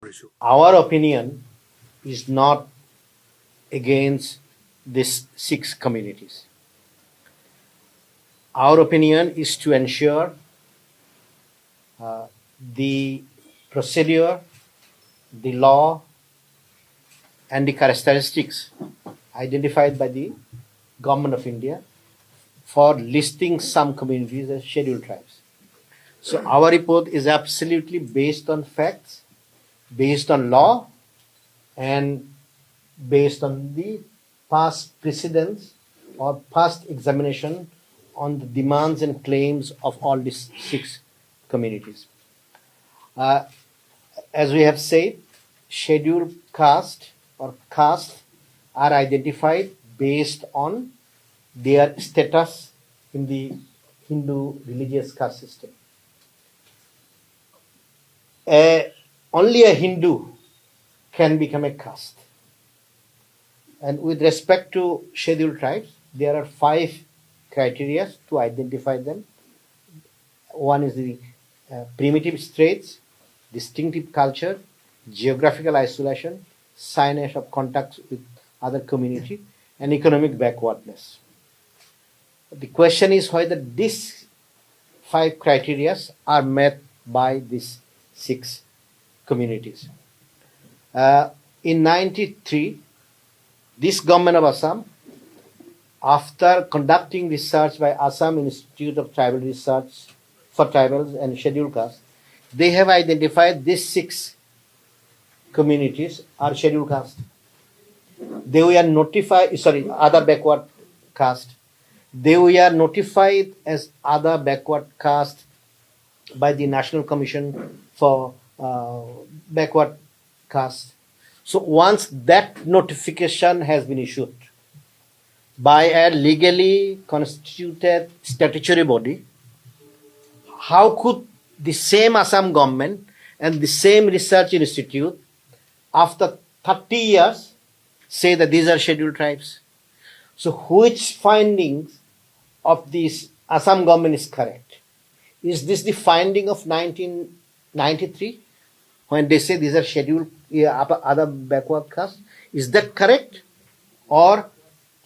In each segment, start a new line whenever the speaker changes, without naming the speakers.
কৰিছোঁ।
Our opinion is not against these 6 communities. Our opinion is to ensure the procedure, the law, and the characteristics identified by the Government of India for listing some communities as scheduled tribes. So our report is absolutely based on facts, based on law, and based on the past precedents or past examination on the demands and claims of all these 6 communities. As we have said, scheduled caste or castes are identified based on their status in the Hindu religious caste system. Only a Hindu can become a caste. And with respect to scheduled tribes, there are 5 criteria to identify them. One is the primitive traits, distinctive culture, geographical isolation, signage of contacts with other community, and economic backwardness. The question is whether these 5 criteria are met by these 6 communities. In 93, this government of Assam, after conducting research by Assam Institute of Tribal Research for Tribals and Scheduled Castes, they have identified these 6 communities are scheduled caste. They were notified, other backward caste. They were notified as other backward caste by the National Commission for Backward Caste. So once that notification has been issued by a legally constituted statutory body, how could the same Assam government and the same research institute, after 30 years, say that these are scheduled tribes? So which findings of this Assam government is correct? Is this the finding of 1993 when they say these are scheduled other backward castes? Is that correct? Or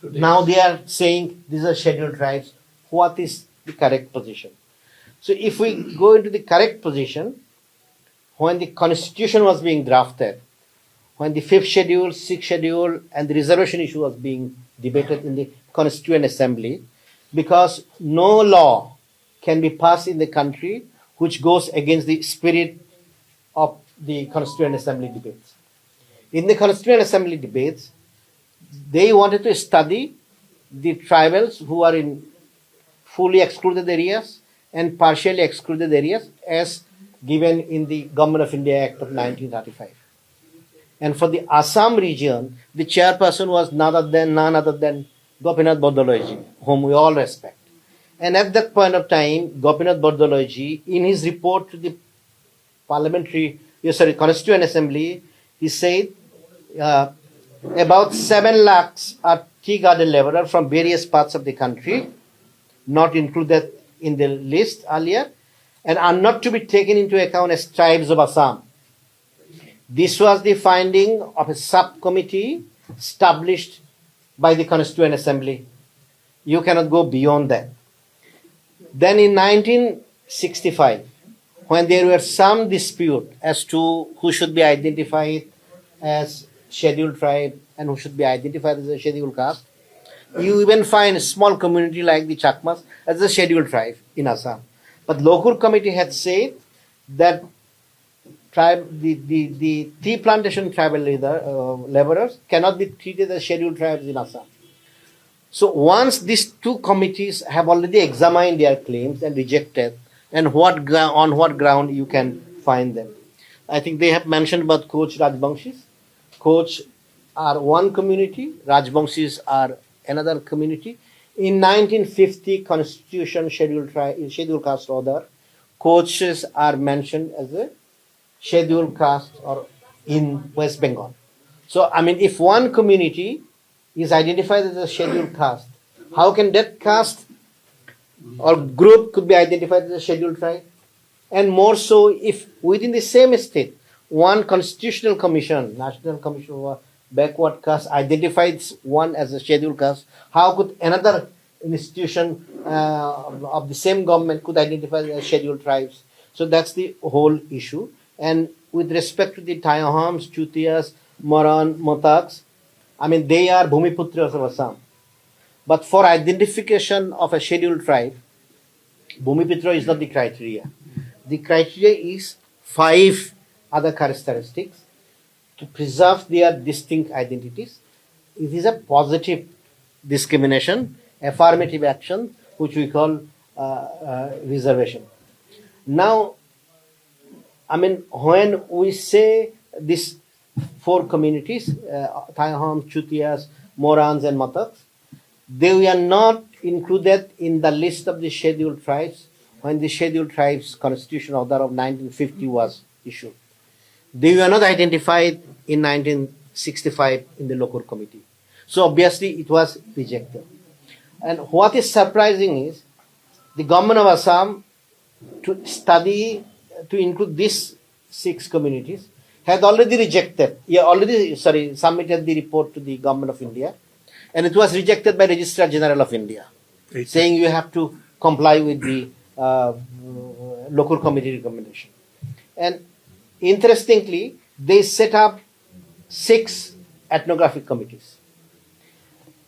now they are saying these are scheduled tribes? What is the correct position? So if we go into the correct position, when the constitution was being drafted, when the 5th schedule, 6th schedule, and the reservation issue was being debated in the Constituent Assembly, because no law can be passed in the country which goes against the spirit of the Constituent Assembly debates. In the Constituent Assembly debates, they wanted to study the tribals who are in fully excluded areas and partially excluded areas as given in the Government of India Act of 1935. And for the Assam region, the chairperson was none other than Gopinath Bordoloji, whom we all respect. And at that point of time, Gopinath Bordoloji, in his report to the Constituent Assembly, he said about 7 lakhs are tea garden laborers from various parts of the country, not included in the list earlier, and are not to be taken into account as tribes of Assam. This was the finding of a subcommittee established by the Constituent Assembly. You cannot go beyond that. Then in 1965, when there were some dispute as to who should be identified as scheduled tribe and who should be identified as a scheduled caste, you even find a small community like the Chakmas as a scheduled tribe in Assam. But local committee had said that the tea plantation tribal laborers cannot be treated as scheduled tribes in Assam. So once these 2 committees have already examined their claims and rejected, and on what ground you can find them. I think they have mentioned about Koch Rajbangshis. Koch are one community, Rajbangshis are another community. In 1950 Constitution scheduled caste order, Koches are mentioned as a scheduled caste or in West Bengal. So I mean, if one community is identified as a scheduled caste, how can that caste or group could be identified as a scheduled tribe? And more so if within the same state, one constitutional commission, National Commission for Backward Caste, identifies one as a scheduled caste, how could another institution of the same government could identify as scheduled tribes? So that's the whole issue. And with respect to the Tayahams, Chutias, Moran, Motaks, I mean, they are Bhumiputras of Assam. But for identification of a scheduled tribe, Bhumipitra is not the criteria. The criteria is 5 other characteristics to preserve their distinct identities. It is a positive discrimination, affirmative action, which we call reservation. Now, I mean, when we say these 4 communities, Tayahams, Chutias, Morans, and Mataks, they were not included in the list of the scheduled tribes when the Scheduled Tribes Constitution Order of 1950 was issued. They were not identified in 1965 in the local committee. So obviously it was rejected. And what is surprising is the government of Assam, to study, to include these 6 communities, had already submitted the report to the government of India, and it was rejected by Registrar General of India, saying you have to comply with the local committee recommendation. And interestingly, they set up 6 ethnographic committees.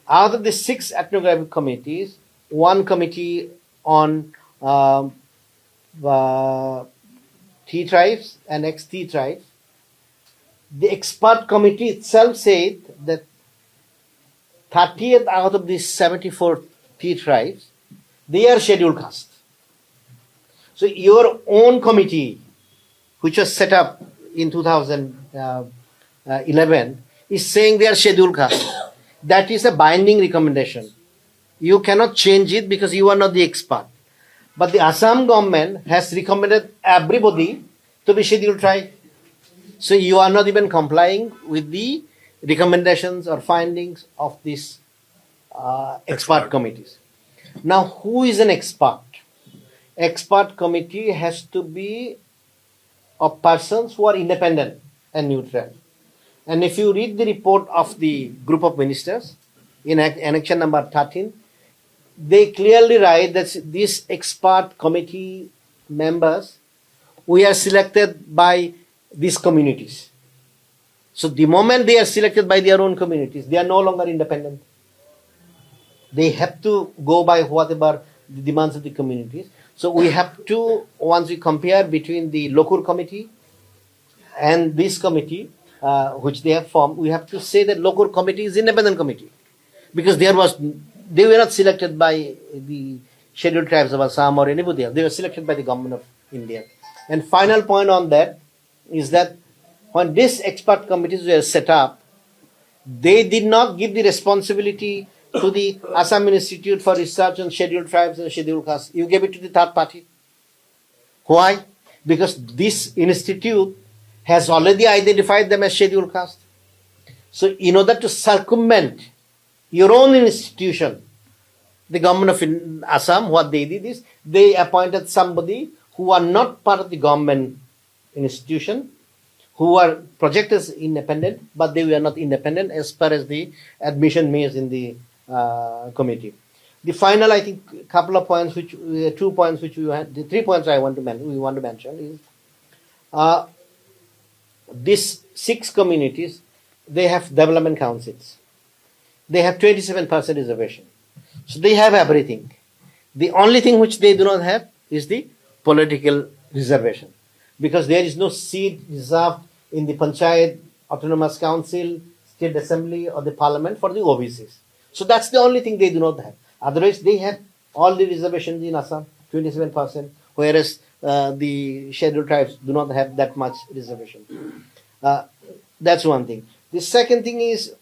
Out of the 6 ethnographic committees, 1 committee on T tribes and ex-T tribes, the expert committee itself said that 30th out of these 74 T tribes, they are scheduled caste. So your own committee, which was set up in 2011, is saying they are scheduled caste. That is a binding recommendation. You cannot change it because you are not the expert. But the Assam government has recommended everybody to be scheduled tribe. So you are not even complying with the recommendations or findings of these expert committees. Now, who is an expert? Expert committee has to be of persons who are independent and neutral. And if you read the report of the group of ministers in annexation number 13, they clearly write that these expert committee members, we are selected by these communities. So the moment they are selected by their own communities, they are no longer independent. They have to go by whatever the demands of the communities. So we have to, once we compare between the local committee and this committee, which they have formed, we have to say that local committee is independent committee, because they were not selected by the scheduled tribes of Assam or anybody else. They were selected by the government of India. And final point on that is that when these expert committees were set up, they did not give the responsibility to the Assam Institute for Research on Scheduled Tribes and Scheduled Castes. You gave it to the third party. Why? Because this institute has already identified them as scheduled caste. So in order to circumvent your own institution, the government of Assam, what they did is they appointed somebody who are not part of the government institution, who are projected as independent, but they were not independent as far as the admission means in the committee. The final, I think, couple of points, which 2 points, which we had, the 3 points we want to mention is these 6 communities, they have development councils. They have 27% reservation. So they have everything. The only thing which they do not have is the political reservation, because there is no seat reserved in the Panchayat, Autonomous Council, State Assembly, or the Parliament for the OBCs. So that's the only thing they do not have. Otherwise, they have all the reservations in Assam, 27%, whereas the scheduled tribes do not have that much reservation. That's one thing. The second thing is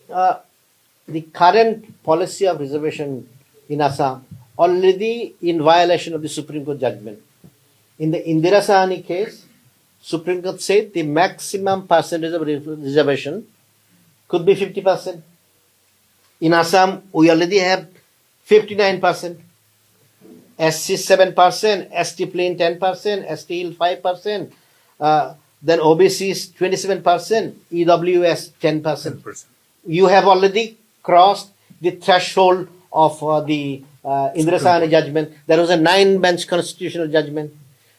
the current policy of reservation in Assam already in violation of the Supreme Court judgment. In the Indira Sahani case, Supreme Court said the maximum percentage of reservation could be 50%. In Assam, we already have 59%, SC 7%, ST plain 10%, ST hill 5%, then OBCs 27%, EWS 10%.
10%.
You have already crossed the threshold of the Indrasana judgment. There was a 9-bench constitutional judgment.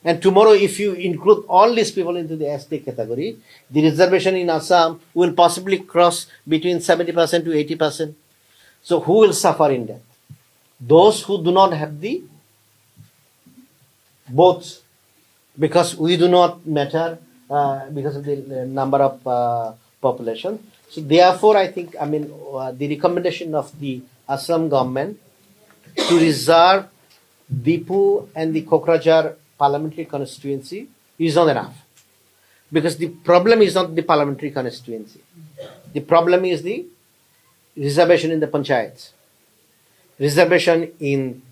And tomorrow, if you include all these people into the ST category, the reservation in Assam will possibly cross between 70% to 80%. So who will suffer in that? Those who do not have the both, because we do not matter because of the number of population. So therefore, I think, the recommendation of the Assam government to reserve Dipu and the Kokrajhar parliamentary constituency is not enough. Because the problem is not the parliamentary constituency. The problem is the reservation in the panchayats, reservation in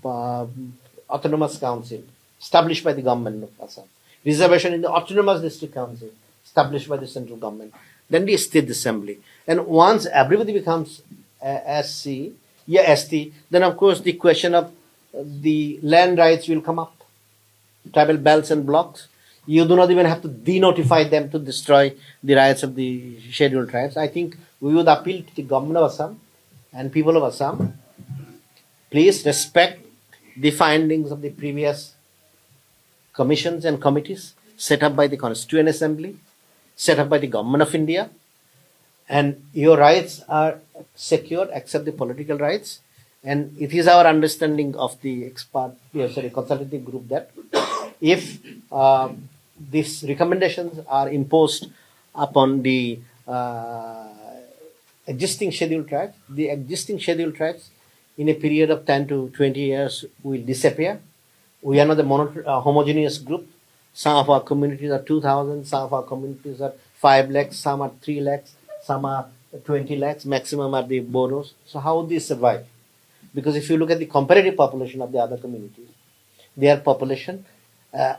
autonomous council established by the government of Assam, reservation in the autonomous district council established by the central government, then the state assembly. And once everybody becomes ST, then of course the question of the land rights will come up. Tribal belts and blocks. You do not even have to denotify them to destroy the rights of the scheduled tribes. I think we would appeal to the government of Assam and people of Assam. Please respect the findings of the previous commissions and committees set up by the Constituent Assembly, set up by the Government of India, and your rights are secured except the political rights. And it is our understanding of the consultative group that if these recommendations are imposed upon the existing scheduled tribes, the existing scheduled tribes in a period of 10 to 20 years will disappear. We are not a homogeneous group. Some of our communities are 2,000, some of our communities are 5 lakhs, some are 3 lakhs, some are 20 lakhs, maximum are the Bodos. So how would they survive? Because if you look at the comparative population of the other communities, their population,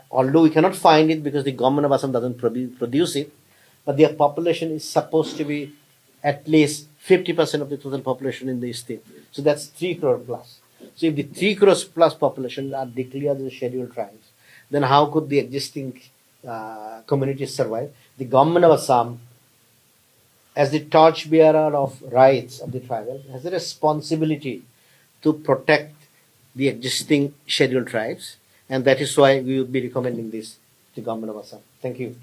although we cannot find it because the government of Assam doesn't produce it, but their population is supposed to be at least 50% of the total population in the state. So that's 3 crore plus. So if the 3 crores plus population are declared as scheduled tribes, then how could the existing communities survive? The government of Assam, as the torchbearer of rights of the tribal, has a responsibility to protect the existing scheduled tribes, and that is why we would be recommending this to the government of Assam. Thank you.